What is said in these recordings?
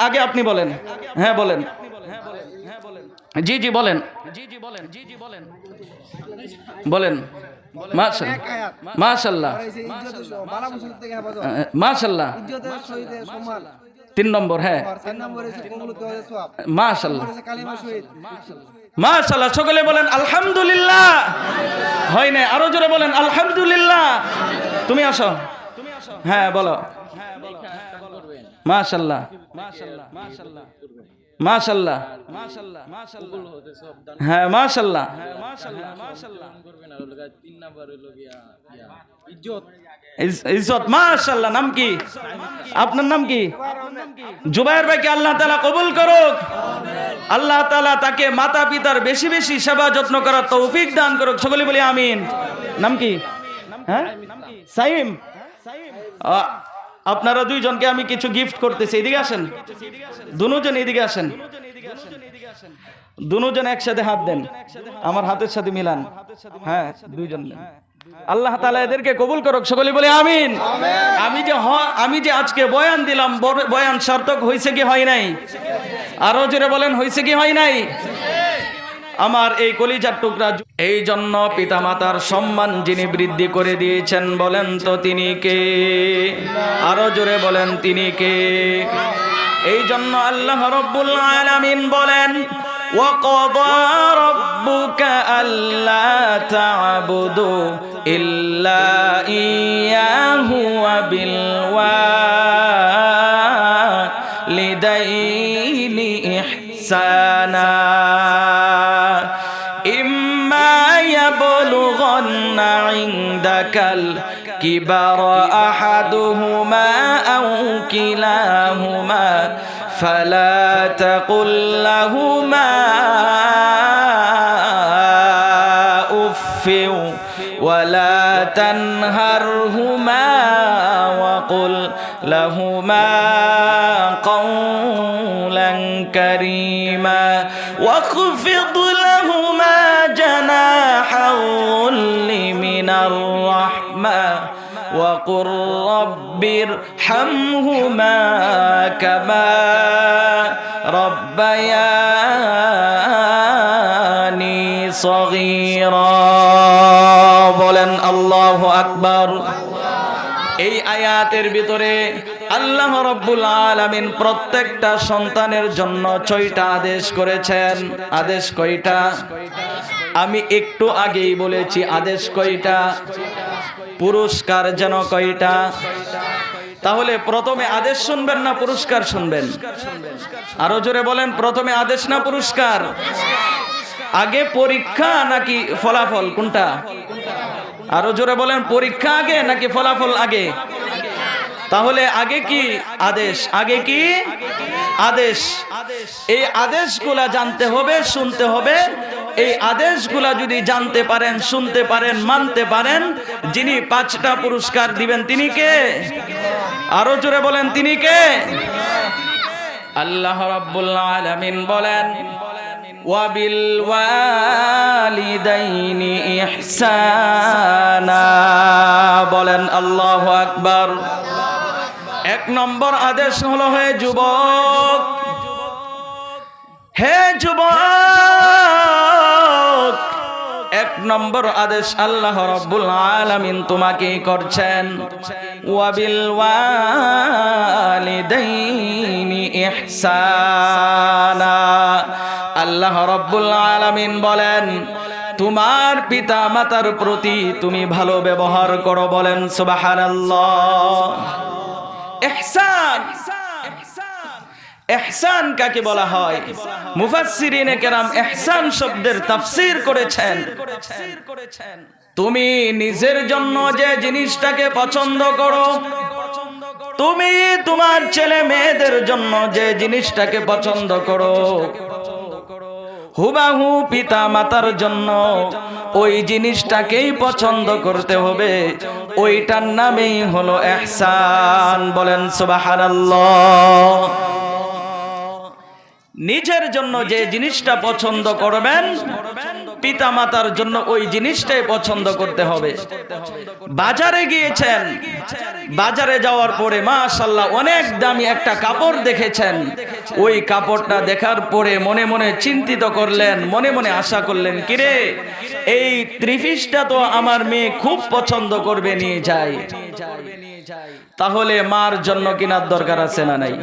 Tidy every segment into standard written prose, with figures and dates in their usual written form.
আগে আপনি বলেন। হ্যাঁ বলেন। জি জি বলেন বলেন। মাশাআল্লাহ মাশাআল্লাহ। 3 নম্বর। হ্যাঁ মাশাআল্লাহ মাশাআল্লাহ। সকলে বলেন আলহামদুলিল্লাহ। হয় না, আরো জোরে বলেন আলহামদুলিল্লাহ। তুমি আসো। হ্যাঁ বলো। মাশাআল্লাহ মাশাআল্লাহ। হ্যাঁ মাশাআল্লাহ। ইজ্জত। মাশাআল্লাহ। নাম কি আপনার? নাম কি? জুবায়ের ভাইকে আল্লাহ তাআলা কবুল করুক। আল্লাহ তাআলা তাকে মাতা পিতার বেশি বেশি সেবা যত্ন করার তৌফিক দান করুক। সকলে বলি আমিন। নাম কি? হ্যাঁ সাইম। আপনারা দুইজনকে আমি কিছু গিফট করতেছি। এদিকে আসেন, দুজন এদিকে আসেন। দুজন একসাথে হাত দেন, আমার হাতের সাথে মিলান। হ্যাঁ দুইজন। আল্লাহ তাআলা এদেরকে কবুল করুক। সকলে বলে আমিন। আমি যে আজকে বয়ান দিলাম, বয়ান সার্থক হয়েছে কি হয় নাই? আরো জোরে বলেন হয়েছে কি হয় নাই? আমার এই কলিজার টুকরা, এই জন্য পিতামাতার সম্মান যিনি বৃদ্ধি করে দিয়েছেন, বলেন তো তিনি কে? আরো জোরে বলেন তিনি কে? এই জন্য আল্লাহ রাব্বুল আলামিন বলেন, وَقَضَى رَبُّكَ أَلَّا تَعْبُدُوا إِلَّا إِيَّاهُ وَبِالْوَالِدَيْنِ إِحْسَانًا إِمَّا يَبْلُغَنَّ عِندَكَ الْكِبَرَ أَحَدُهُمَا أَوْ كِلَاهُمَا فلا تقل لهما أف ولا تنهرهما وقل لهما قولا كريما واخفض لهما جناح الذل من الرحمة وقل رب ارحمهما كما ربياني صغيرا বলেন আল্লাহু আকবার। এই আয়াতের ভিতরে আল্লাহ রাব্বুল আলামিন প্রত্যেকটা সন্তানের জন্য 6টা আদেশ করেছেন। আদেশ কয়টা? আমি একটু আগেই বলেছি আদেশ কয়টা, পুরস্কার যেন কয়টা। তাহলে প্রথমে আদেশ শুনবেন না পুরস্কার শুনবেন? আরো জোরে বলেন, প্রথমে আদেশ না পুরস্কার? আগে পরীক্ষা নাকি ফলাফল, কোনটা? আরো জোরে বলেন, পরীক্ষা আগে নাকি ফলাফল আগে? তাহলে আগে কি আদেশ? আগে কি আদেশ? এই আদেশগুলা জানতে হবে, শুনতে হবে। এই আদেশগুলা যদি জানতে পারেন, শুনতে পারেন, মানতে পারেন, যিনি 5টা পুরস্কার দিবেন তিনি কে? আরো জোরে বলেন তিনি কে? আল্লাহ রাব্বুল আলামিন বলেন, ওয়াবিল ওয়ালিদাইনি ইহসানা। বলেন আল্লাহু আকবার। 1 নম্বর আদেশ হলো, হে যুবক, হে যুবক, 1 নম্বর আদেশ আল্লাহ রাব্বুল আলামিন তোমাকে করছেন, ওয়াবিল ওয়ালিদাইনি ইহসানা। আল্লাহ রাব্বুল আলামিন বলেন, তোমার পিতা মাতার প্রতি তুমি ভালো ব্যবহার করো। বলেন সুবহানাল্লাহ। ইহসান, ইহসান কাকে বলা হয়? মুফাসসিরিনে কেরাম ইহসান শব্দের তাফসীর করেছেন, তুমি নিজের জন্য যে জিনিসটাকে পছন্দ করো, তুমি তোমার ছেলে মেয়েদের জন্য যে জিনিসটাকে পছন্দ করো, হুবাহু পিতা মাতার জন্য ওই জিনিসটাকেই পছন্দ করতে হবে। ওইটার নামেই হলো ইহসান। বলেন সুবহানাল্লাহ। নিজের জন্য যে জিনিসটা পছন্দ করবেন পিতা মাতার জন্য ওই জিনিসটাই পছন্দ করতে হবে। বাজারে গিয়েছেন, বাজারে যাওয়ার পরে মাশাআল্লাহ অনেক দামি একটা কাপড় দেখেছেন, ওই কাপড়টা দেখার পরে মনে মনে চিন্তিত করলেন, মনে মনে আশা করলেন, কিরে এই ত্রিপিসটা তো আমার মেয়ে খুব পছন্দ করবে, নিয়ে যাই। তাহলে মার জন্য কেনার দরকার আছে না নাই?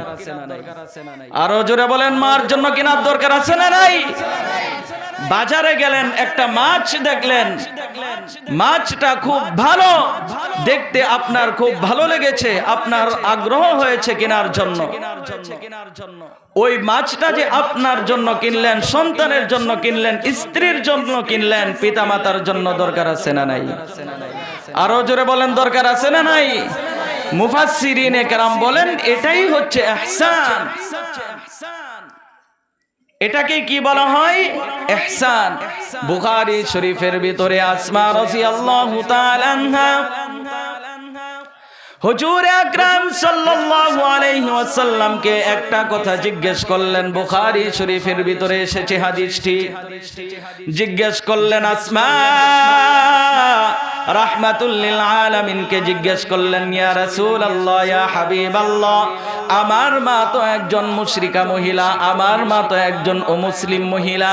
আরো জোরে বলেন, মার জন্য কেনার দরকার আছে না নাই? বাজারে গেলেন, একটা মাছ দেখলেন, মাছটা খুব ভালো দেখতে, আপনার খুব ভালো লেগেছে, আপনার আগ্রহ হয়েছে কেনার জন্য। ওই মাছটা যে আপনার জন্য কিনলেন, সন্তানের জন্য কিনলেন, স্ত্রীর জন্য কিনলেন, পিতামাতার জন্য দরকার আছে না নাই? আরো জোরে বলেন, দরকার আছে না নাই? মুফাসসিরিনে কেরাম বলেন এটাই হচ্ছে ইহসান। এটাকে কি বলা হয়? ইহসান। বুখারী শরীফের ভিতরে আসমা রাদিয়াল্লাহু তাআলা আনহা হুজুর আকরাম সাল্লাল্লাহু আলাইহি ওয়াসাল্লামকে একটা কথা জিজ্ঞেস করলেন। বুখারী শরীফের ভিতরে এসেছে হাদিসটি। জিজ্ঞেস করলেন আসমা রাহমাতুল লিল আলামিনকে জিজ্ঞেস করলেন, ইয়া রাসূলুল্লাহ, ইয়া হাবিবাল্লাহ, আমার মা তো একজন মুশরিকা মহিলা, আমার মা তো একজন অমুসলিম মহিলা,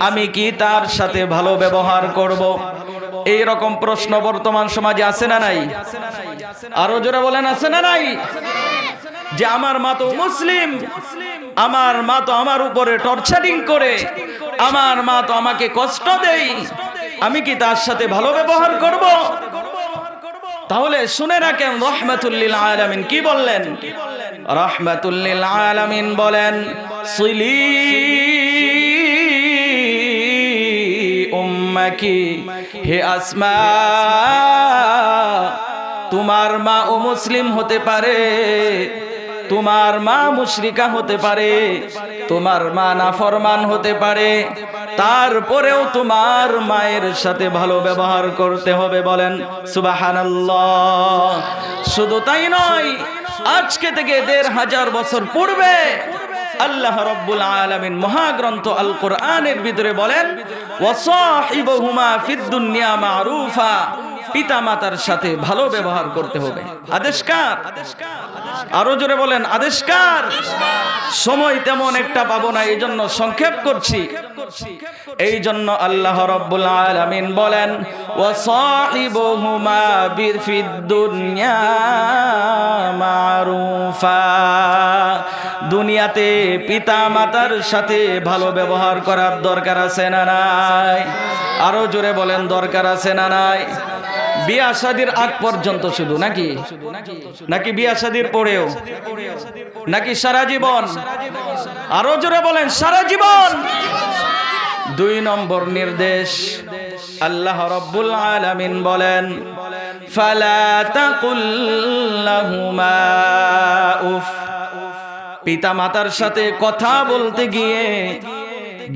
আমি কি তার সাথে ভালো ব্যবহার করব? এই রকম প্রশ্ন বর্তমান সমাজে আছে না নাই? আরো জোরে বলেন, আছে না নাই? যে আমার মা তো মুসলিম, আমার মা তো আমার উপরে টর্চারিং করে, আমার মা তো আমাকে কষ্ট দেয়, আমি কি তার সাথে ভালো ব্যবহার করব? তাহলে শুনে রাখেন রাহমাতুল লিল আলামিন কি বললেন? রাহমাতুল লিল আলামিন বলেন, সিলি উম্মাকি, হে আসমা, তোমার মা ও মুসলিম হতে পারে, তোমার মা মুশরিকা হতে পারে, তোমার মা নাফরমান হতে পারে, তারপরেও তোমার মায়ের সাথে ভালো ব্যবহার করতে হবে। বলেন সুবহানাল্লাহ। শুধু তাই নয়, আজকে থেকে ১৫০০ বছর পূর্বে আল্লাহ রাব্বুল আলামিন মহাগ্রন্থ আল কোরআনের ভিতরে বলেন, ওয়াসাহিবুহুমা ফিদ দুনিয়া মারুফা, পিতা মাতার সাথে ভালো ব্যবহার করতে হবে। আদেশকার, আরো জোরে বলেন আদেশকার। সময় তেমন একটা পাবো না, এই জন্য সংক্ষেপ করছি। এই জন্য আল্লাহ রাব্বুল আলামিন বলেন, ওয়াসাহিবুহুমা ফিদ দুনিয়া মারুফা, দুনিয়াতে পিতা মাতার সাথে ভালো ব্যবহার করার দরকার আছে না নাই? আরো জোরে বলেন, দরকার আছে না নাই? বিয়া শাদীর আগ পর্যন্ত শুধু নাকি? নাকি বিয়া শাদীর পরেও? নাকি সারা জীবন? আরো জোরে বলেন, সারা জীবন। ২ নম্বর নির্দেশ, আল্লাহ রাব্বুল আলামিন বলেন, ফালা তাকুল লাহুমা উফ, পিতা মাতার সাথে কথা বলতে গিয়ে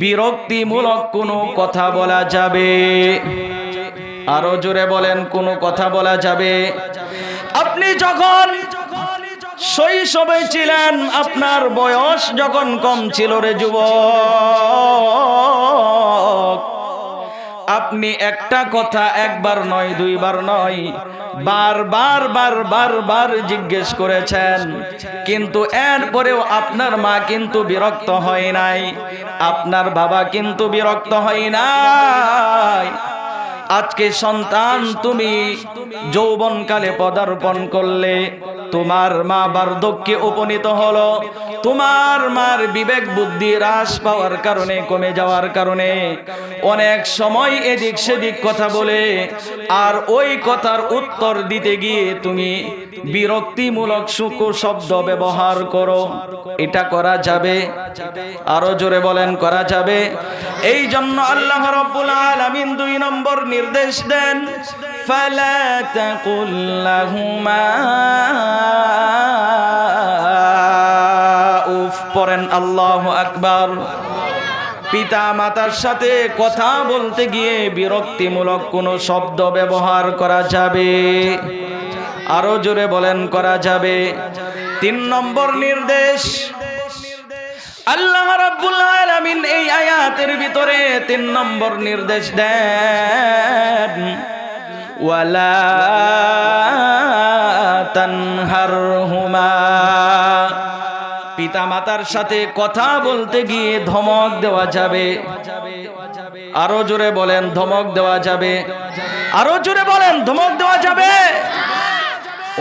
বিরক্তিমূলক কোনো কথা বলা যাবে? আরো জোরে বলেন, কোনো কথা বলা যাবে? আপনি যখন শৈশবে ছিলেন, আপনার বয়স যখন কম ছিল রে যুবক, আপনি একটা কথা একবার নয়, 2 বার নয়, বারবার জিজ্ঞেস করেছেন, কিন্তু এরপরেও আপনার মা কিন্তু বিরক্ত হয় নাই, আপনার বাবা কিন্তু বিরক্ত হয় নাই। আজকে সন্তান, তুমি যৌবনকালে পদার্পণ করলে, তোমার মা বার্ধক্যে উপনীত হলো, তোমার মার বিবেক বুদ্ধি হ্রাস পাওয়ার কারণে, কমে যাওয়ার কারণে অনেক সময় এদিক সেদিক কথা বলে, আর ওই কথার উত্তর দিতে গিয়ে তুমি বিরক্তিমূলক শব্দ ব্যবহার করো। এটা করা যাবে? আরো জোরে বলেন, করা যাবে? এই জন্য আল্লাহ রাব্বুল আলামিন 2 নম্বর নির্দেশ দেন, ফালা তাকুল লাহুমা উফ। পড়েন আল্লাহু আকবার। পিতা মাতার সাথে কথা বলতে গিয়ে বিরক্তিমূলক কোনো শব্দ ব্যবহার করা যাবে? আরো জোরে বলেন, করা যাবে? 3 নম্বর নির্দেশ, আল্লাহ রাব্বুল আলামিন এই আয়াতের ভিতরে 3 নম্বর নির্দেশ দেন, ওয়ালা তানহারহুমা। পিতা মাতার সাথে কথা বলতে গিয়ে ধমক দেওয়া যাবে। আরো জোরে বলেন ধমক দেওয়া যাবে। আরো জোরে বলেন ধমক দেওয়া যাবে।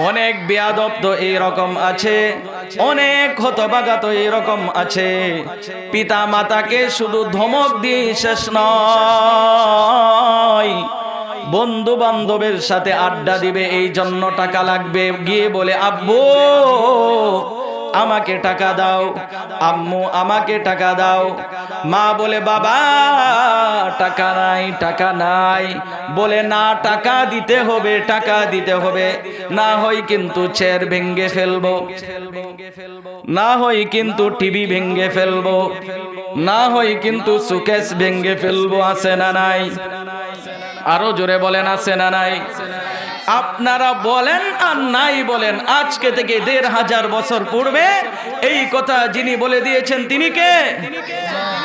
অনেক বেয়াদব তো এইরকম আছে, অনেক হতভাগা তো এইরকম আছে, পিতা মাতাকে শুধু ধমক দিয়ে শেষ নয়, বন্ধু বান্ধবের সাথে আড্ডা দিবে, এই জন্য টাকা লাগবে, গিয়ে বলে আব্বু আমাকে টাকা দাও, আম্মু আমাকে টাকা দাও। মা বলে বাবা টাকা নাই, টাকা নাই। বলে না, টাকা দিতে হবে, টাকা দিতে হবে, না হয় কিন্তু চেয়ার ভেঙে ফেলবো, না হয় কিন্তু টিভি ভেঙে ফেলবো, না হয় কিন্তু সুকেস ভেঙে ফেলবো। আছে না নাই? আরো জোরে বলেন আছে না নাই? আপনারা বলেন আর নাই বলেন, আজকে থেকে 1500 বছর পূর্বে এই কথা যিনি বলে দিয়েছেন তিনি কে?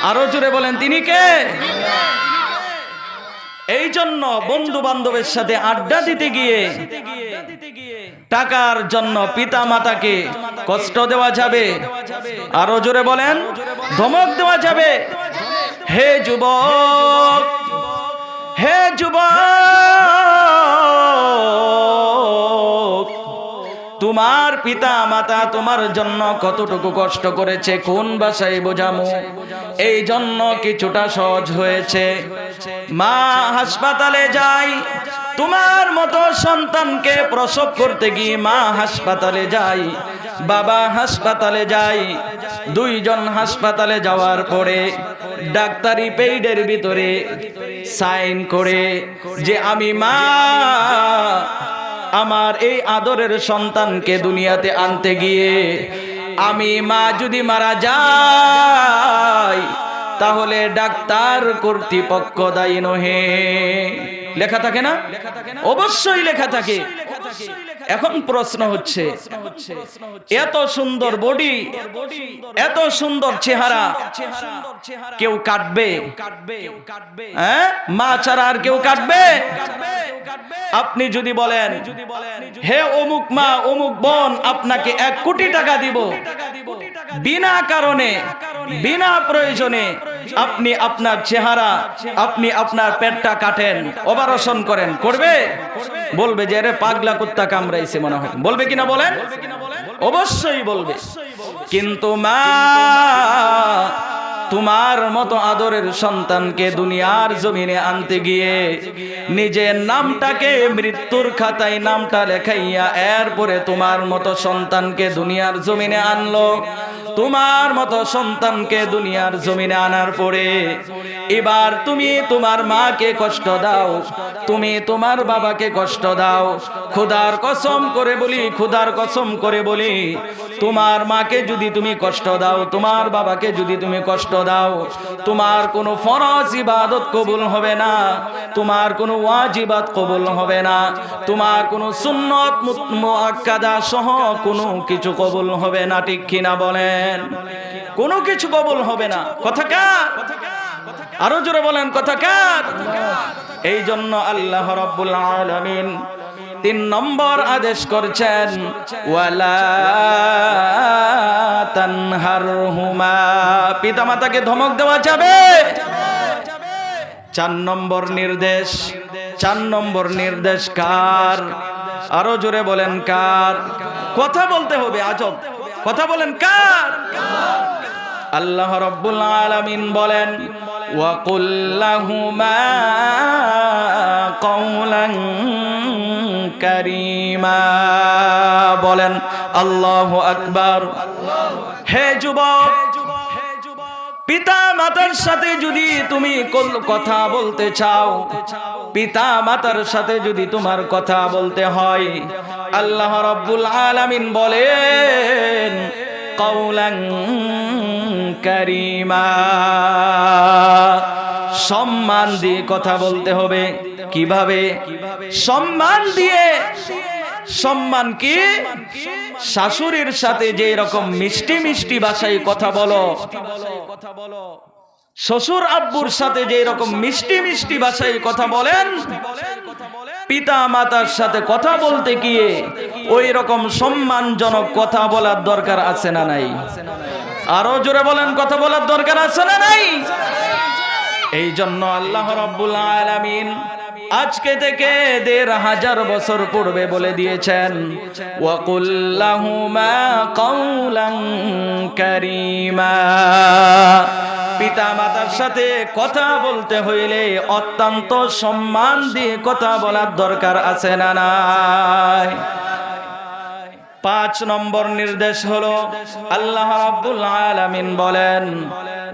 আরো জোরে বলেন তিনি কে? এই জন্য বন্ধু বান্ধবের সাথে আড্ডা দিতে গিয়ে টাকার জন্য পিতা মাতাকে কষ্ট দেওয়া যাবে। আরো জোরে বলেন ধমক দেওয়া যাবে। হে যুবক, হে যুবক, তোমার পিতা মাতা তোমার জন্য কতটুকু কষ্ট করেছে কোন ভাষায় বোঝামু? এই জন্য কিছুটা সহজ হয়েছে। মা হাসপাতালে যায়, তোমার মতো সন্তানকে প্রসব করতে গিয়ে মা হাসপাতালে যায়, বাবা হাসপাতালে যায়। দুইজন হাসপাতালে যাওয়ার পরে ডাক্তারি পেইডের ভিতরে সাইন করে যে আমি মা আমার এই আদরের সন্তানকে দুনিয়াতে আনতে গিয়ে আমি মা যদি মারা যাই তাহলে ডাক্তার কর্তৃপক্ষ দায়ী নহে। লেখা থাকে না? অবশ্যই লেখা থাকে। এখন প্রশ্ন হচ্ছে, এত সুন্দর বডি, এত সুন্দর চেহারা কেউ কাটবে? হ্যাঁ, মা ছাড়া আর কেউ কাটবে? আপনি যদি বলেন হে অমুক মা অমুক বোন আপনাকে 1 কোটি টাকা দিব, বিনা কারণে বিনা প্রয়োজনে আপনি আপনার চেহারা, আপনি আপনার পেটটা কাটেন, অপারেশন করেন, করবে? বলবে যে আরে পাগলা কুত্তা কামড়াইছে মনে হয়। বলবে কিনা বলেন? অবশ্যই বলবে। কিন্তু মা তোমার মতো আদরের সন্তানকে দুনিয়ার জমিনে আনতে গিয়ে নিজের নামটাকে মৃত্যুর খাতায় নামটা লেখাইয়া এরপরে তোমার মতো সন্তানকে দুনিয়ার জমিনে আনলো। তোমার মতো সন্তানকে দুনিয়ার জমিনে আনার পরে এবার তুমি তোমার মাকে কষ্ট দাও, তুমি তোমার বাবাকে কষ্ট দাও। খোদার কসম করে বলি, খোদার কসম করে বলি, তোমার মাকে যদি তুমি কষ্ট দাও, তোমার বাবাকে যদি তুমি কষ্ট দাও, তোমার কোনো ফরজ ইবাদত কবুল হবে না, তোমার কোনো ওয়াজিবাত কবুল হবে না, তোমার কোনো সুন্নত মুআক্কাদা সহ কোনো কিছু কবুল হবে না। ঠিক কিনা বলেন? কোনো কিছু কবুল হবে না। কথা কার? আরো জোরে বলেন কথা কার? এই জন্য আল্লাহ রাব্বুল আলামিন 3 নম্বর আদেশ করছেন, ওয়ালা তানহারহুমা। পিতামাতাকে ধমক দেওয়া যাবে? 4 নম্বর নির্দেশ। 4 নম্বর নির্দেশ কার? আরো জোরে বলেন কার? কথা বলতে হবে। আজব কথা বলেন কার? আল্লাহ রাব্বুল আলামিন বলেন, ওয়া কুল লাহুমা কাওলান কারীমা। বলেন আল্লাহু আকবার। হে যুবক, পিতা মাতার সাথে যদি তুমি কথা বলতে চাও, পিতা মাতার সাথে যদি তোমার কথা বলতে হয়, আল্লাহ রাব্বুল আলামিন বলেন কাওলান কারীমা। সম্মান দিয়ে কথা বলতে হবে। কিভাবে? সম্মান দিয়ে। সম্মান কি? শাশুড়ির সাথে যে রকম মিষ্টি মিষ্টি ভাষায় কথা বলো, শ্বশুর আব্বুর সাথে যে রকম মিষ্টি মিষ্টি ভাষায় কথা বলেন, পিতা মাতার সাথে কথা বলতে গিয়ে ওই রকম সম্মানজনক কথা বলার দরকার আছে না নাই? আরো জোরে বলেন, কথা বলার দরকার আছে না নাই? এই জন্য আল্লাহ রাব্বুল আলামিন আজকে থেকে ১৫০০ বছর পূর্বে বলে দিয়েছেন, ওয়াকুল লাহুমা কাওলান কারীমা। পিতা মাতার সাথে কথা বলতে হইলে অত্যন্ত সম্মান দিয়ে কথা বলার দরকার আছে না নাই? ৫ নম্বর নির্দেশ হলো আল্লাহ রাব্বুল আলামিন বলেন,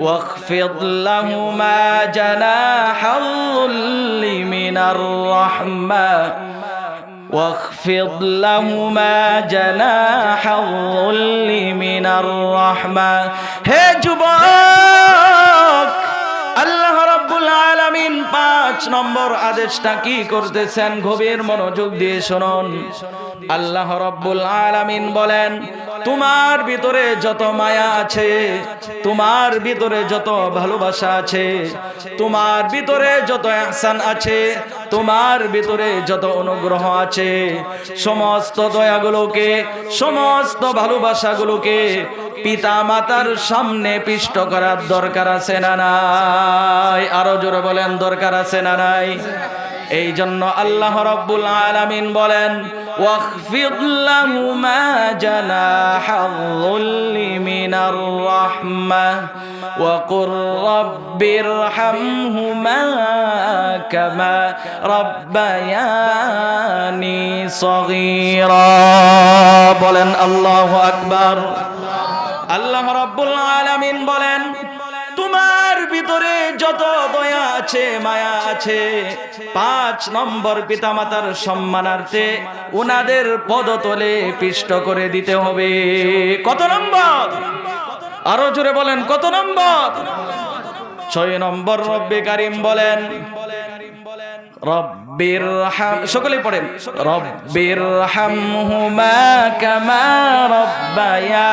ওয়াখফিদ লাহুমা জানাহাল যুল্লি মিনার রাহমা ওয়াখফিদ লাহুমা জানাহাল যুল্লি মিনার রাহমা। হে যুবক, আল্লাহ রাব্বুল আলামিন ৫ নম্বর আদেশটা কি করতেছেন গভীর মনোযোগ দিয়ে শুনুন। আল্লাহ রাব্বুল আলামিন বলেন, তোমার ভিতরে যত মায়া আছে, তোমার ভিতরে যত ভালোবাসা আছে, তোমার ভিতরে যত ইহসান আছে, তোমার ভিতরে যত অনুগ্রহ আছে, সমস্ত দয়াগুলোকে, সমস্ত ভালোবাসাগুলোকে পিতা মাতার সামনে পিষ্ট করার দরকার আছে না নাই? আরো জোরে বলেন, দরকার আছে না নাই? এই জন্য আল্লাহ রাব্বুল আলামিন বলেন, ওয়াখফিদ লাহুমা জানাহাল যুল্লি মিনার রাহমাহ ওয়া কুর রাব্বিরহামহুমা কামা রাব্বায়ানি সগীরা। বলেন আল্লাহু আকবার। আল্লাহ রাব্বুল আলামিন বলেন, তোমার ভিতরে যত দয়া আছে, মায়া আছে, ৫ নম্বর পিতামাতার সম্মানার্থে উনাদের পদতলে পিষ্ট করে দিতে হবে। কত নম্বর? আরো জোরে বলেন, কত নম্বর? ৬ নম্বর রব্বে কারীম বলেন, সকলে পড়েন, রব্বিরহামহুমা কামা রাব্বায়ানি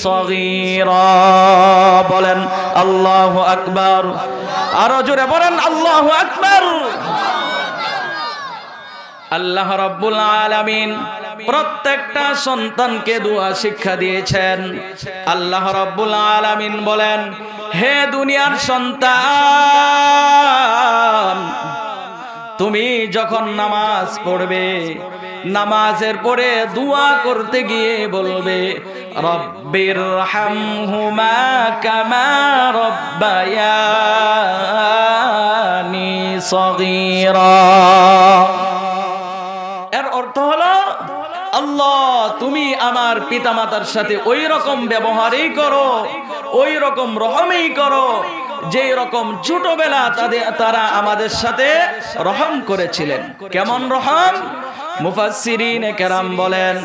সগীরা। বলেন আল্লাহু আকবার। আরো জোরে বলেন আল্লাহু আকবার। আল্লাহ রাব্বুল আলামিন প্রত্যেকটা সন্তানকে দোয়া শিক্ষা দিয়েছেন। আল্লাহ রাব্বুল আলামিন বলেন, হে দুনিয়ার সন্তান, তুমি যখন নামাজ পড়বে, নামাজের পরে দোয়া করতে গিয়ে বলবে, রব্বিরহামহুমা কামা রাব্বায়ানি সগীরা। এর অর্থ হলো, আল্লাহ তুমি আমার পিতামাতার সাথে ওই রকম ব্যবহারই করো, ওই রকম রহমই করো যে রকম ছোটবেলা তারা আমাদের সাথে রহম করেছিলেন। কেমন রহম? মুফাসসিরিনে কেরাম বলেন,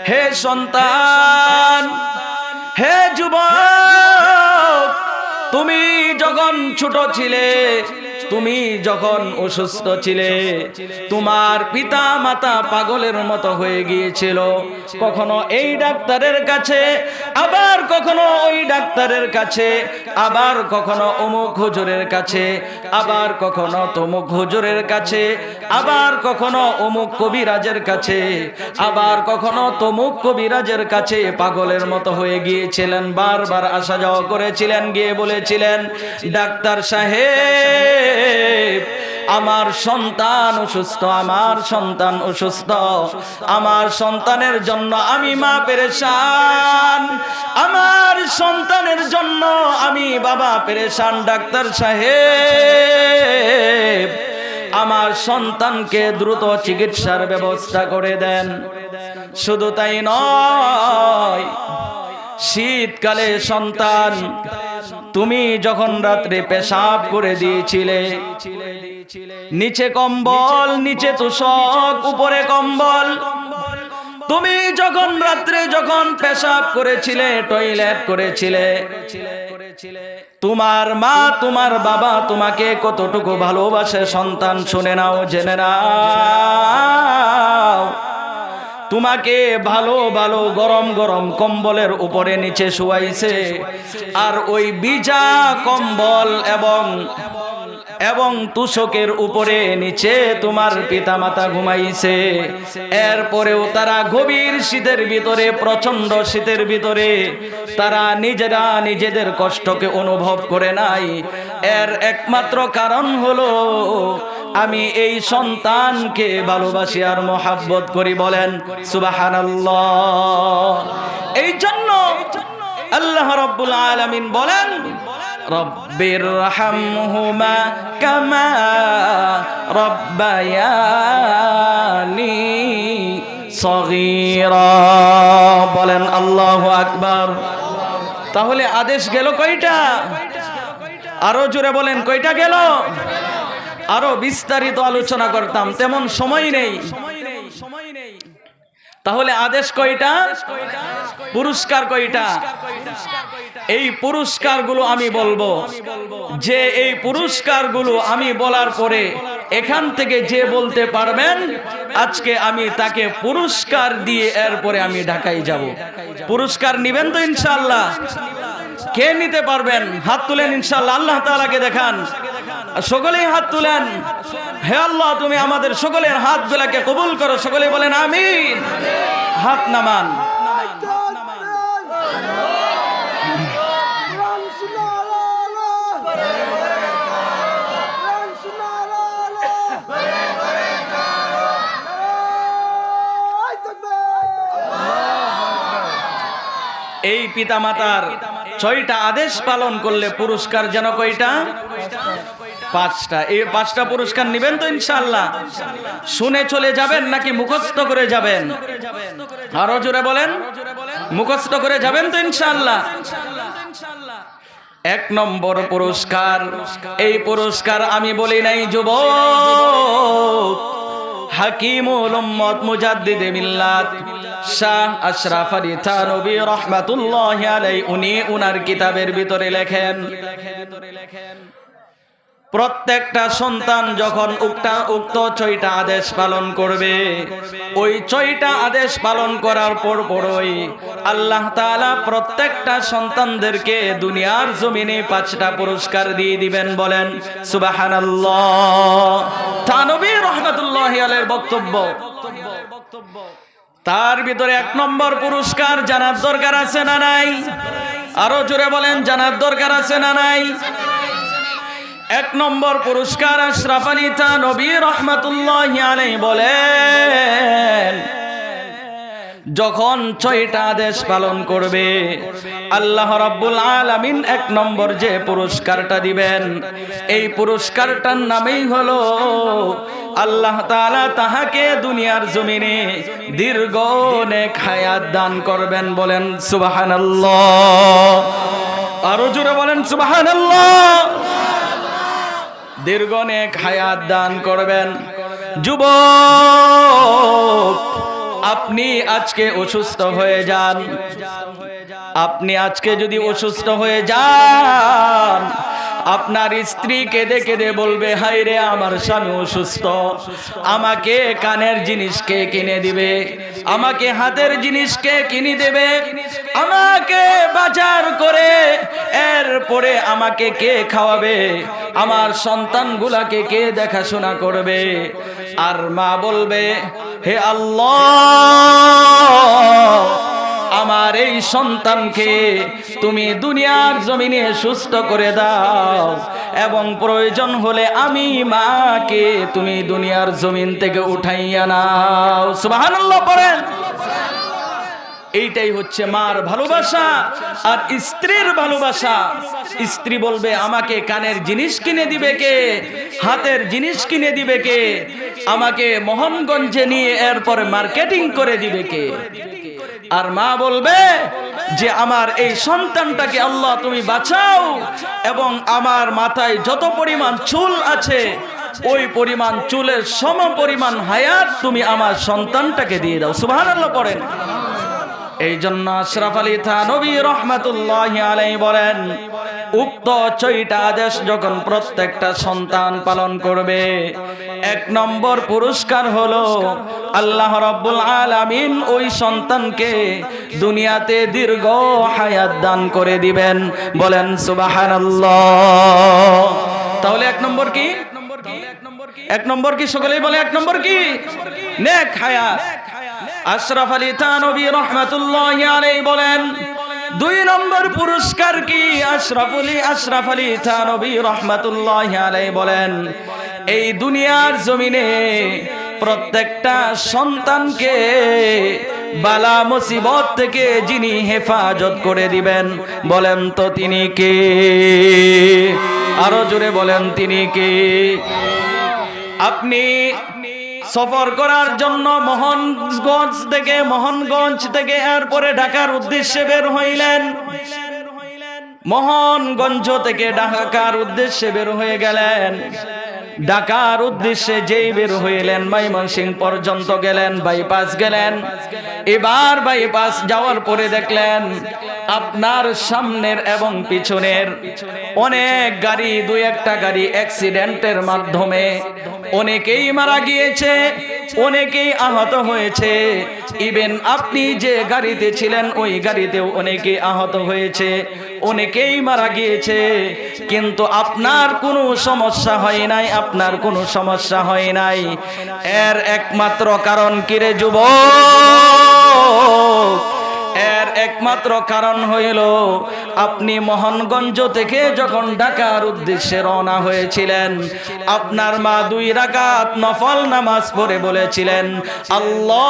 হে সন্তান, হে যুবক, তুমি যখন ছোট ছিলে, তুমি যখন অসুস্থ ছিলে, তোমার পিতা মাতা পাগলের মতো হয়ে গিয়েছিল। কখনো এই ডাক্তারের কাছে, আবার কখনো ওই ডাক্তারের কাছে, আবার কখনো অমুক হুজুরের কাছে, আবার কখনো তমুক হুজুরের কাছে, আবার কখনো অমুক কবিরাজের কাছে, আবার কখনো তমুক কবিরাজের কাছে পাগলের মতো হয়ে গিয়েছিলেন। বারবার আসা যাওয়া করেছিলেন, গিয়ে বলেছিলেন, ডাক্তার সাহেব, আমার সন্তান অসুস্থ, আমার সন্তান অসুস্থ, আমার সন্তানের জন্য আমি মা পেরেশান, আমার সন্তানের জন্য আমি বাবা পেরেশান। ডাক্তার সাহেব, আমার সন্তানকে দ্রুত চিকিৎসার ব্যবস্থা করে দেন। শুধু তাই নয়, শীতকালে সন্তান, তুমি যখন রাত্রে পেশাব করে দিয়েছিলে, নিচে কম্বল, নিচে তোশক, উপরে কম্বল, তুমি যখন রাত্রে যখন পেশাব করেছিলে, টয়লেট করেছিলে, তোমার মা, তোমার বাবা তোমাকে কতটুকু ভালোবাসে সন্তান, শুনে নাও, জেনে নাও। তোমাকে ভালো ভালো গরম গরম কম্বলের উপরে নিচে শুয়াইছে, আর ওই ভিজা কম্বল এবং তুষকের উপরে নিচে তোমার পিতামাতা ঘুমাইছে। এরপরেও তারা গভীর শীতের ভিতরে, প্রচন্ড শীতের ভিতরে তারা নিজেরা নিজেদের কষ্টকে অনুভব করে নাই। এর একমাত্র কারণ হলো আমি এই সন্তানকে ভালোবাসি আর মহাব্বত করি। বলেন সুবহানাল্লাহ। এই জন্য আল্লাহ রাব্বুল আলামিন বলেন রব্বিরহামহুমা কামা রব্বায়ানি সগীরা। বলেন আল্লাহু আকবার। তাহলে আদেশ গেল কয়টা? আরো জোরে বলেন কয়টা গেল? আরো বিস্তারিত আলোচনা করতাম, তেমন সময় নেই। তাহলে আদেশ কয়টা? পুরস্কার কয়টা? এই পুরস্কারগুলো আমি বলবো, যে এই পুরস্কারগুলো আমি বলার পরে এখান থেকে যে বলতে পারবেন আজকে আমি তাকে পুরস্কার দিয়ে এরপরে আমি ঢাকায় যাব। পুরস্কার নিবেন তো ইনশাআল্লাহ? কে নিতে পারবেন? হাত তুলেন ইনশাআল্লাহ। আল্লাহ তাআলাকে দেখান, সকলেই হাত তুলেন। হে আল্লাহ, তুমি আমাদের সকলের হাতগুলোকে কবুল করো। সকলে বলেন আমিন। হাত নামান। এই পিতামাতার 6টা আদেশ পালন করলে পুরস্কার যেন কয়টা? 5টা। এই 5টা পুরস্কার নিবেন তো ইনশাআল্লাহ? শুনে চলে যাবেন নাকি মুখস্থ করে যাবেন? আরো জোরে বলেন। মুখস্থ করে যাবেন তো ইনশাআল্লাহ? 1 নম্বর পুরস্কার, এই পুরস্কার আমি বলি নাই যুবক, হাকিমুল উম্মত মুজাদ্দিদে মিল্লাত শাহ আশরাফ আলী থানভী রাহমাতুল্লাহি আলাইহি উনি উনার কিতাবের ভিতরে লেখেন, প্রত্যেকটা সন্তান যখন উক্ত 6টা আদেশ পালন করবে, ওই 6টা আদেশ পালন করার পরই আল্লাহ তাআলা প্রত্যেকটা সন্তানদেরকে দুনিয়ার জমিনে 5টা পুরস্কার দিয়ে দিবেন। বলেন সুবহানাল্লাহ। থানভী রাহমাতুল্লাহি আলাইহির বক্তব্য, তার ভিতরে 1 নম্বর পুরস্কার জানার দরকার আছে না নাই? আরো জোরে বলেন, জানার দরকার আছে না নাই? 1 নম্বর পুরস্কার আশরাফ আলী থানভী রাহমাতুল্লাহি আলাইহি বলেন, যখন 6টা আদেশ পালন করবে আল্লাহ রাব্বুল আলামিন 1 নম্বর যে পুরস্কারটা দিবেন, এই পুরস্কারটার নামই হলো আল্লাহ তাআলা তাহাকে দুনিয়ার জমিনে দীর্ঘ নেক হায়াত দান করবেন। বলেন সুবহানাল্লাহ। আরো জোরে বলেন সুবহানাল্লাহ। দীর্ঘ নেক হায়াত দান করবেন। যুবক, আপনি আজকে অসুস্থ হয়ে যান, আপনি আজকে যদি অসুস্থ হয়ে যান, আপনার স্ত্রী কেঁদে কেঁদে বলবে, হায় রে আমার স্বামী অসুস্থ, আমাকে কানের জিনিস কে কিনে দিবে, আমাকে হাতের জিনিস কে কিনে দেবে, আমাকে বাজার করে এরপরে আমাকে কে খাওয়াবে, আমার সন্তানগুলাকে কে দেখাশোনা করবে। আর মা বলবে, হে আল্লাহ, আমার এই সন্তানকে তুমি দুনিয়ার জমিনে সুস্থ করে দাও, এবং প্রয়োজন হলে আমি মাকে তুমি দুনিয়ার জমিন থেকে উঠাইয়া নাও। সুবহানাল্লাহ পড়েন। এইটাই হচ্ছে মার ভালোবাসা আর স্ত্রীর ভালোবাসা। স্ত্রী বলবে, আমাকে কানের জিনিস কিনে দিবে কে, হাতের জিনিস কিনে দিবে কে, আমাকে মোহনগঞ্জে নিয়ে এরপরে মার্কেটিং করে দিবে কে। আর মা বলবে যে আমার এই সন্তানটাকে আল্লাহ তুমি বাঁচাও, এবং আমার মাথায় যত পরিমাণ চুল আছে ওই পরিমাণ চুলের সম পরিমাণ হায়াত তুমি আমার সন্তানটাকে দিয়ে দাও। সুবহানাল্লাহ পড়েন। এই জন্য আশরাফ আলী থানভী রহমাতুল্লাহি আলাইহি বলেন, উক্ত 6টা আদেশ যখন প্রত্যেকটা সন্তান পালন করবে, 1 নম্বর পুরস্কার হলো আল্লাহ রাব্বুল আলামিন ওই সন্তানকে দুনিয়াতে দীর্ঘ হায়াত দান করে দিবেন। বলেন সুবহানাল্লাহ। তাহলে 1 নম্বর কি? 1 নম্বর কি? সকলেই বলে 1 নম্বর কি? নেক হায়াত। আশরাফ আলী থানভী রহমাতুল্লাহি আলাইহি বলেন, 2 নম্বর পুরস্কার কি? আশরাফ আলী থানভী রহমাতুল্লাহি আলাইহি বলেন, এই দুনিয়ার জমিনে প্রত্যেকটা সন্তানকে বালা মুসিবত থেকে যিনি হেফাজত করে দিবেন, বলেন তো তিনি কে? আরো জোরে বলেন তিনি কে? আপনি সফর করার জন্য মোহনগঞ্জ থেকে এরপরে ঢাকার উদ্দেশ্যে বের হইলেন। মোহনগঞ্জ থেকে ঢাকার উদ্দেশ্যে বের হয়ে গেলেন। ঢাকার উদ্দেশ্যে যেই বের হইলেন, ময়মনসিংহ পর্যন্ত গেলেন, বাইপাস গেলেন। এবার বাইপাস যাওয়ার পরে দেখলেন আপনার সামনের এবং পিছনের অনেক গাড়ি, 2-1টা গাড়ি অ্যাক্সিডেন্টের মাধ্যমে অনেকেই মারা গিয়েছে, অনেকেই আহত হয়েছে। ইভেন আপনি যে গাড়িতে ছিলেন ওই গাড়িতেও অনেকেই আহত হয়েছে, অনেকেই মারা গিয়েছে, কিন্তু আপনার কোনো সমস্যা হয় নাই, আপনার কোনো সমস্যা হয় নাই। এর একমাত্র কারণ কি রে যুবক? এর একমাত্র কারণ হইল আপনি মোহনগঞ্জ থেকে যখন ঢাকার উদ্দেশ্যে রওনা হয়েছিলেন, আপনার মা 2 রাকাত নফল নামাজ পড়ে বলেছিলেন, আল্লাহ,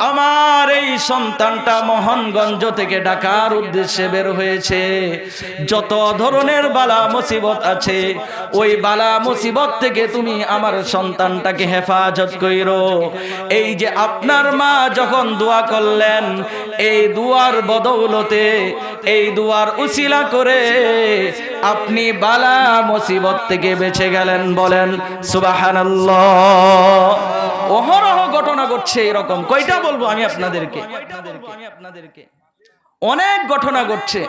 আমার এই সন্তানটা মোহনগঞ্জ থেকে ঢাকার উদ্দেশ্যে বের হয়েছে, যত ধরনের বালা মুসিবত আছে ওই বালা মুসিবত থেকে তুমি আমার সন্তানটাকে হেফাজত কইরো। এই যে আপনার মা যখন দোয়া করলেন, এই দুয়ার বদৌলতে, এই দুয়ার উসিলা করে আপনি বালা মুসিবত থেকে বেঁচে গেলেন। বলেন সুবহানাল্লাহ। অহরহ ঘটনা ঘটছে এরকম। কয়টা বলবো আমি আপনাদেরকে? অনেক ঘটনা ঘটছে।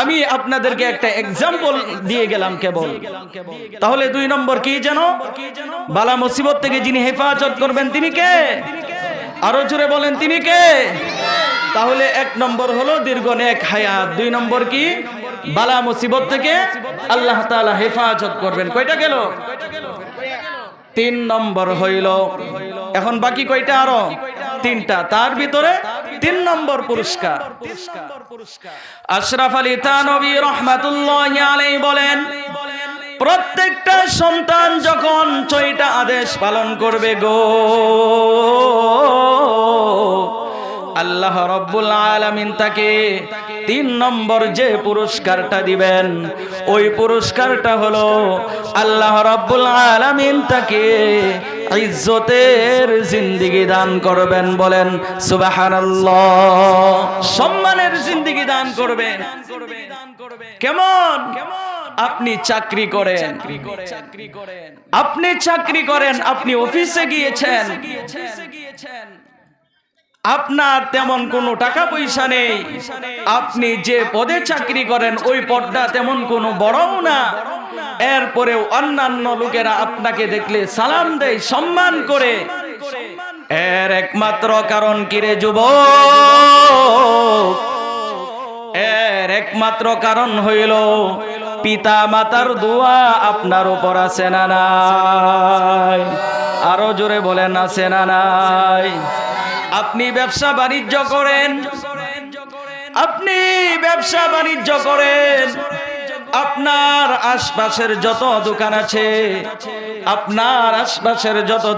আমি আপনাদেরকে একটা এক্সাম্পল দিয়ে গেলাম কেবল। তাহলে 2 নম্বর কি যেন? বালা মুসিবত থেকে যিনি হেফাজত করবেন তিনি কে? আরো জোরে বলেন তিনি কে? তাহলে 1 নম্বর হলো দীর্ঘ নেক হায়াত। 2 নম্বর কি? বালা মুসিবত থেকে আল্লাহ তাআলা হেফাজত করবেন। কয়টা গেল? 3 নম্বর হইল। এখন বাকি কয়টা? আরো 3টা। তার ভিতরে 3 নম্বর পুরস্কার। আশরাফ আলী থানভী রহমাতুল্লাহি আলাইহি বলেন, প্রত্যেকটা সন্তান যখন 6টা আদেশ পালন করবে গো, আল্লাহ রাব্বুল আলামিন তাকে 3 নম্বর যে পুরস্কারটা দিবেন, ওই পুরস্কারটা হলো আল্লাহ রাব্বুল আলামিন তাকে ইজ্জতের জিন্দেগি দান করবেন। বলেন সুবহানাল্লাহ। সম্মানের জিন্দেগি দান করবেন। কেমন? আপনি চাকরি করেন, আপনি অফিসে গিয়েছেন, আপনার তেমন কোনো টাকা পয়সা নেই, আপনি যে পদে চাকরি করেন ওই পদটা তেমন কোনো বড়ও না, এরপরেও অন্যান্য লোকেরা আপনাকে দেখলে সালাম দেয়, সম্মান করে। এর একমাত্র কারণ কি রে যুবক? এর একমাত্র কারণ হইল পিতা মাতার দোয়া আপনার উপর আছে না নাই? আরো জোরে বলেন আছে না নাই? আপনি ব্যবসা বাণিজ্য করেন, আপনার আশপাশের যত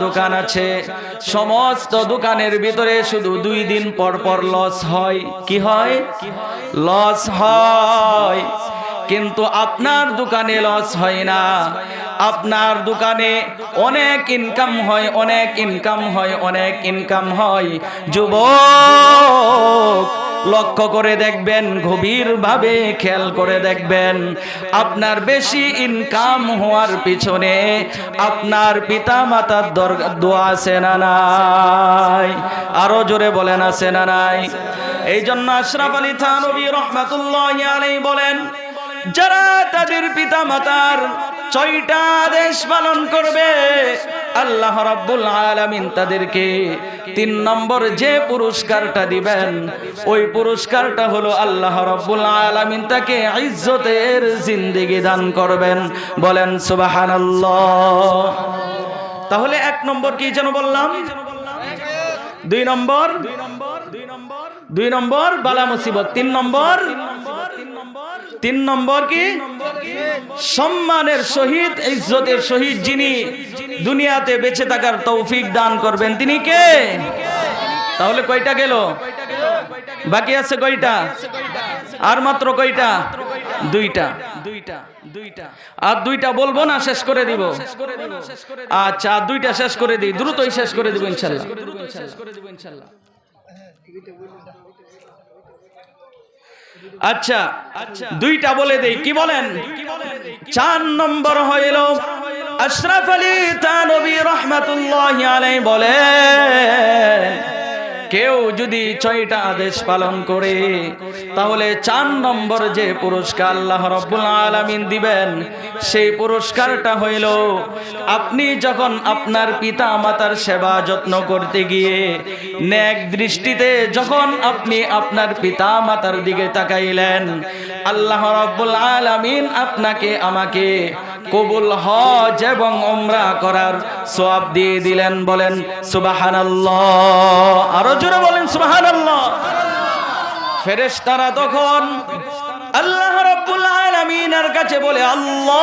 দোকান আছে, সমস্ত দোকানের ভিতরে শুধু 2 দিন পর পর লস হয়। কি হয়? লস হয়। কিন্তু আপনার দোকানে লস হয় না। আপনার দোকানে অনেক ইনকাম হয়, অনেক ইনকাম হয়, অনেক ইনকাম হয়। যুবক লক্ষ্য করে দেখবেন, গভীরভাবে খেয়াল করে দেখবেন, আপনার বেশি ইনকাম হওয়ার পিছনে আপনার পিতা মাতার দোয়া আছে না নাই? আরো জোরে বলেন আছে না নাই? এই জন্য আশরাফ আলী থানভী রাহমাতুল্লাহি আলাইহি বলেন, যারা তাদের পিতা মাতার 6টা আদেশ পালন করবে, আল্লাহ রাব্বুল আলামিন তাদেরকে 3 নম্বর যে পুরস্কারটা দিবেন, ওই পুরস্কারটা হলো আল্লাহ রাব্বুল আলামিন তাকে ইজ্জতের জিন্দেগি দান করবেন। বলেন সুবহানাল্লাহ। তাহলে 1 নম্বর কি যেন বললাম? 2 নম্বর বালা মুসিবত। 3 নম্বর কি? সম্মানের সহিত, ইজ্জতের সহিত যিনি দুনিয়াতে বেঁচে থাকার তৌফিক দান করবেন, তিনি কে? তাহলে কয়টা গেল? বাকি আছে কয়টা? আর মাত্র কয়টা? 2টা। আর 2টা বলবো না, শেষ করে দিব? আচ্ছা, আর 2টা শেষ করে দিই, দ্রুতই শেষ করে দিব ইনশাআল্লাহ। আচ্ছা, 2টা বলে দেই, কি বলেন? 4 নম্বর হইল আশরাফ আলী থানভী রাহমাতুল্লাহি আলাইহি বলেন, কেউ যদি 6টা আদেশ পালন করে, তাহলে 4 নম্বর যে পুরস্কার আল্লাহ রাব্বুল আলামিন দিবেন, সেই পুরস্কারটা হইল, আপনি যখন আপনার পিতা মাতার সেবা যত্ন করতে গিয়ে নেক দৃষ্টিতে যখন আপনি আপনার পিতা মাতার দিকে তাকাইলেন, আল্লাহ রাব্বুল আলামিন আপনাকে আমাকে কবুল হজ এবং উমরা করার সওয়াব দিয়ে দিলেন। বলেন সুবহানাল্লাহ। আরো জোরে বলেন সুবহানাল্লাহ। ফেরেশতারা তখন আল্লাহ রাব্বুল আলামিনের কাছে বলে, আল্লাহ,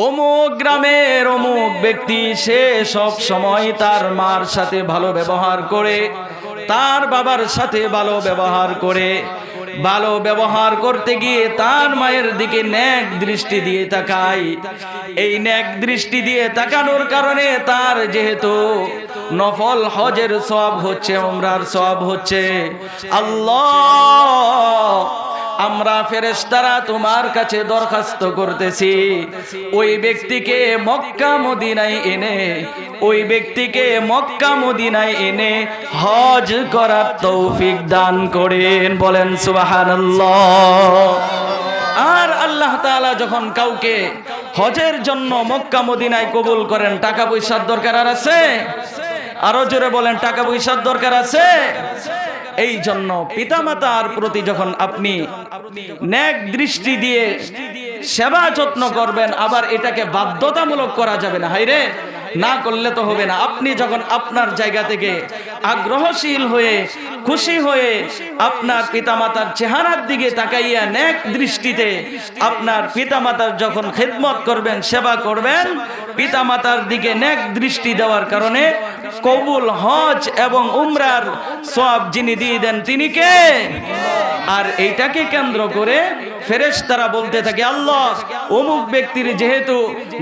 অমুক গ্রামের অমুক ব্যক্তি, সে সব সময় তার মার সাথে ভালো ব্যবহার করে, তার বাবার সাথে ভালো ব্যবহার করে, ভালো ব্যবহার করতে গিয়ে তার মায়ের দিকে নেক দৃষ্টি দিয়ে তাকায়। এই নেক দৃষ্টি দিয়ে তাকানোর কারণে তার যেহেতু নফল হজের সওয়াব হচ্ছে, উমরার সওয়াব হচ্ছে। আল্লাহ, আমরা ফেরেশতারা তোমার কাছে দরখাস্ত করতেছি, ওই ব্যক্তিকে মক্কা মদিনায় এনে, ওই ব্যক্তিকে মক্কা মদিনায় এনে হজ করার তৌফিক দান করেন। বলেন সুবহানাল্লাহ। আর আল্লাহ তাআলা যখন কাউকে হজের জন্য মক্কা মদিনায় কবুল করেন, টাকা পয়সার দরকার আর আছে? আরো জোরে বলেন, টাকা পয়সার দরকার আছে? এই জন্য পিতামাতার প্রতি যখন আপনি নেক দৃষ্টি দিয়ে সেবা যত্ন করবেন, আবার এটাকে বাধ্যতামূলক করা যাবে না, হাইরে না করলে তো হবে না। আপনি যখন আপনার জায়গা থেকে আগ্রহশীল হয়ে, খুশি হয়ে আপনার পিতামাতার চেহারার দিকে তাকাইয়া নেক দৃষ্টিতে আপনার পিতামাতার যখন খেদমত করবেন, সেবা করবেন, পিতামাতার দিকে নেক দৃষ্টি দেওয়ার কারণে কবুল হজ এবং উমরার সওয়াব যিনি দিয়ে দেন, তিনি কে? আর এইটাকে কেন্দ্র করে ফেরেশতারা বলতে থাকে, আল্লাহ, অমুক ব্যক্তির যেহেতু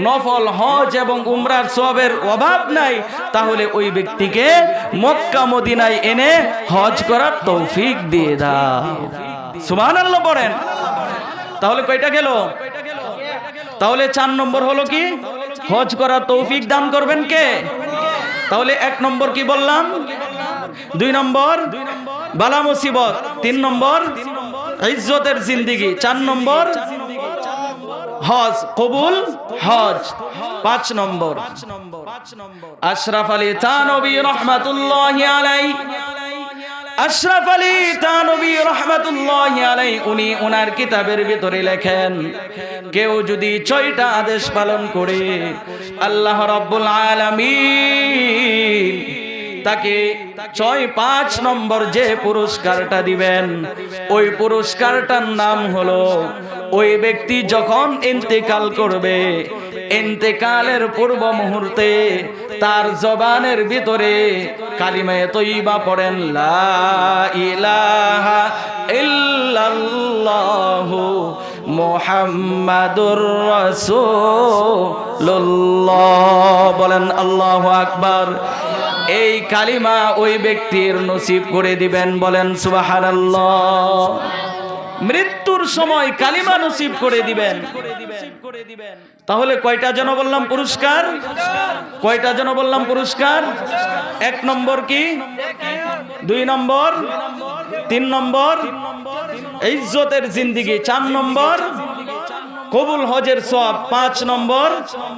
নফল হজ এবং উমরার সওয়াবের অভাব নাই, তাহলে ওই ব্যক্তিকে মক্কা মদিনায় এনে হজ করার তৌফিক দিয়ে দাও। সুবহানাল্লাহ পড়েন। তাহলে কয়টা গেল? তাহলে 4 নম্বর হলো কি? হজ করার তৌফিক দান করবেন কে? তাহলে 1 নম্বর কি বললাম? 2 নম্বর বালা মুসিবত, 3 নম্বর ইজ্জতের জিন্দেগি, 4 নম্বর হজ, কবুল হজ, 5 নম্বর আশরাফ আলী থানভী রাহমাতুল্লাহি আলাইহি, আশরাফ আলী থানভী রাহমাতুল্লাহি আলাইহি উনি ওনার কিতাবের ভিতরে লেখেন, কেউ যদি 6টা আদেশ পালন করে, আল্লাহ রাব্বুল আলামিন তাকে 5 নম্বর যে পুরস্কারটা দিবেন, ওই পুরস্কারটার নাম হলো ওই ব্যক্তি যখন ইন্তেকাল করবে, ইন্তেকালের পূর্ব মুহূর্তে তার জবানের ভিতরে কালিমায়ে তয়্যিবা পড়েন, লা ইলাহা ইল্লাল্লাহু মুহাম্মাদুর রাসূলুল্লাহ। বলেন আল্লাহু আকবার। এই কালিমা ওই ব্যক্তির নসিব করে দিবেন, বলেন সুবহানাল্লাহ। মৃত্যুর সময় কালিমা নসিব করে দিবেন। তাহলে কয়টা যেন বললাম পুরস্কার? কয়টা যেন বললাম পুরস্কার? 1 নম্বর কি, 2 নম্বর, 3 নম্বর ইজ্জতের জিন্দেগি, 4 নম্বর কবুল হজের সওয়াব, 5 নম্বর